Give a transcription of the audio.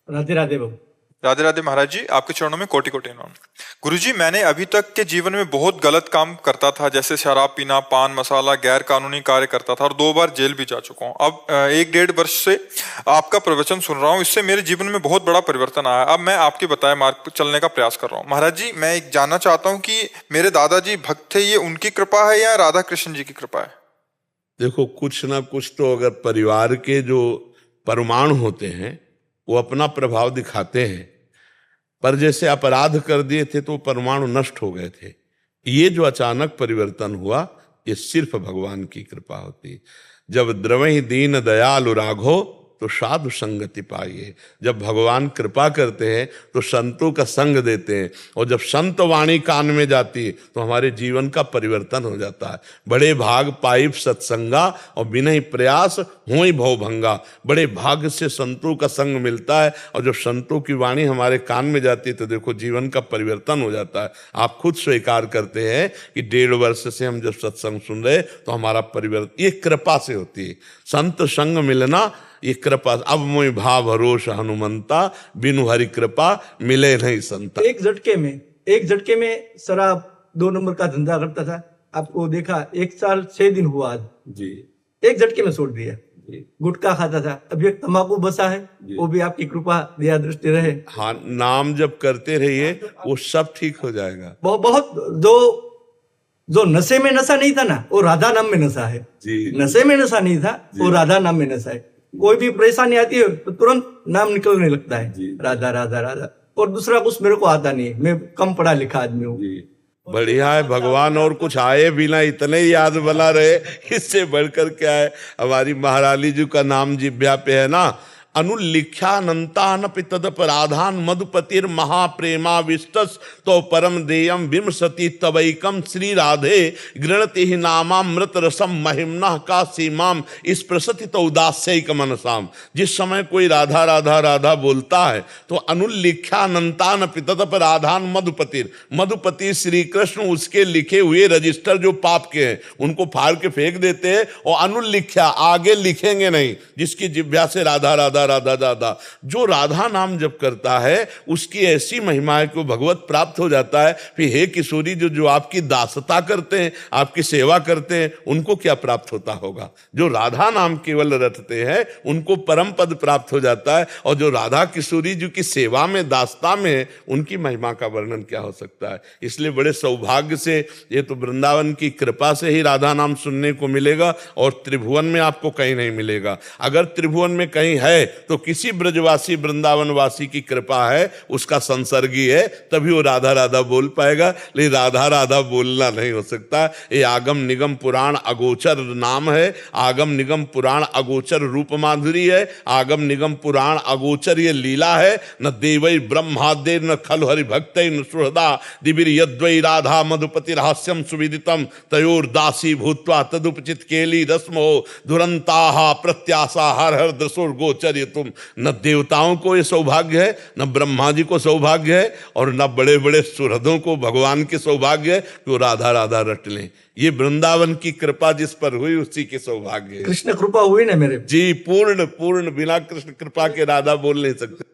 राधे राधे बाबू। राधे राधे महाराज जी, आपके चरणों में कोटि कोटि नमन। गुरुजी, मैंने अभी तक के जीवन में बहुत गलत काम करता था, जैसे शराब पीना, पान मसाला, गैर कानूनी कार्य करता था और 2 बार जेल भी जा चुका हूँ। अब 1-1.5 वर्ष से आपका प्रवचन सुन रहा हूँ, इससे मेरे जीवन में बहुत बड़ा परिवर्तन आया। अब मैं आपके बताए मार्ग पर चलने का प्रयास कर रहा हूँ। महाराज जी, मैं एक जानना चाहता हूँ कि मेरे दादाजी भक्त थे, ये उनकी कृपा है या राधा कृष्ण जी की कृपा है? देखो, कुछ ना कुछ तो अगर परिवार के जो परमाणु होते हैं वो अपना प्रभाव दिखाते हैं, पर जैसे अपराध कर दिए थे तो परमाणु नष्ट हो गए थे। ये जो अचानक परिवर्तन हुआ, ये सिर्फ भगवान की कृपा होती है। जब द्रवहि दीन दयालु राघो तो साधु संगति पाइए। जब भगवान कृपा करते हैं तो संतों का संग देते हैं, और जब संत वाणी कान में जाती है तो हमारे जीवन का परिवर्तन हो जाता है। बड़े भाग पाइप सत्संगा और बिना प्रयास होई भव भंगा। बड़े भाग से संतों का संग मिलता है, और जब संतों की वाणी हमारे कान में जाती है तो देखो जीवन का परिवर्तन हो जाता है। आप खुद स्वीकार करते हैं कि 1.5 वर्ष से हम जब सत्संग सुन रहे तो हमारा परिवर्तन ये कृपा से होती है। संत संग मिलना ये कृपा। अब मोहि भाव भरोस हनुमंता, बिनु हरि कृपा मिले नहीं संता। एक झटके में शराब 2 नंबर का धंधा करता था, आपको देखा 1 साल 6 दिन हुआ आज जी। एक झटके में छोड़ दिया। गुटखा खाता था, अभी एक तंबाकू बसा है, वो भी आपकी कृपा दया दृष्टि रहे। हाँ, नाम जब करते रहिए वो सब ठीक हो जाएगा। बहुत जो नशे में नशा नहीं था ना, वो राधा नाम में नशा है जी। नशे में नशा नहीं था, वो राधा नाम में नशा है। कोई भी परेशानी आती है तो तुरंत नाम निकलने लगता है, राधा राधा राधा। और दूसरा कुछ मेरे को आता नहीं है, मैं कम पढ़ा लिखा आदमी हूँ। बढ़िया है भगवान, और कुछ आए बिना इतने याद बना रहे, इससे बढ़कर क्या है। हमारी महारानी जी का नाम जिब्या पे है ना, अनुल्लिख्यानंतानपि तदपराधान मधुपतिर महाप्रेमा विष्टस तो परम देयम विमसति तवैकम श्री राधे गृणति ही नामामृत रसम महिमना का सीमाम स्पृशति तो उदास्यक मनसाम। जिस समय कोई राधा राधा राधा बोलता है तो अनुल्लिख्यानंतानपि तदपराधान मधुपतिर, मधुपति श्री कृष्ण उसके लिखे हुए रजिस्टर जो पाप के हैं उनको फाड़ के फेंक देते हैं, और अनुल्लिख्या आगे लिखेंगे नहीं, जिसकी जिह्वा से राधा राधा राधा राधा। जो राधा नाम जप करता है उसकी ऐसी महिमा है कि वो भगवत प्राप्त हो जाता है। फिर हे किशोरी, जो आपकी दासता करते हैं, आपकी सेवा करते हैं, उनको क्या प्राप्त होता होगा? जो राधा नाम केवल रटते हैं उनको परम पद प्राप्त हो जाता है, और जो राधा किशोरी जी की सेवा में दासता में है उनकी महिमा का वर्णन क्या हो सकता है। इसलिए बड़े सौभाग्य से, ये तो वृंदावन की कृपा से ही राधा नाम सुनने को मिलेगा, और त्रिभुवन में आपको कहीं नहीं मिलेगा। अगर त्रिभुवन में कहीं है तो किसी ब्रजवासी वृंदावनवासी की कृपा है, उसका संसर्गी है, तभी वो राधा राधा बोल पाएगा। लेकिन राधा राधा बोलना नहीं हो सकता। ये आगम निगम पुराण अगोचर नाम है, आगम निगम पुराण अगोचर रूप माधुरी है, आगम निगम पुराण अगोचर ये लीला है। न देवै ब्रह्मादे न खलु हरि भक्त न सुहृदा दिविर यद्वै राधा मधुपति रहस्यम सुविदितम तयोर दासी भूत्वा तदुपचित केली रस्मो दुरंताहा प्रत्याशा हर हर दसोर गोचर। तुम न देवताओं को ये सौभाग्य है, न ब्रह्मा जी को सौभाग्य है, और न बड़े बड़े सुहृदों को भगवान के सौभाग्य है कि वो राधा राधा रट लें। ये वृंदावन की कृपा जिस पर हुई उसी के सौभाग्य है। कृष्ण कृपा हुई ना मेरे जी, पूर्ण पूर्ण, बिना कृष्ण कृपा के राधा बोल नहीं सकते।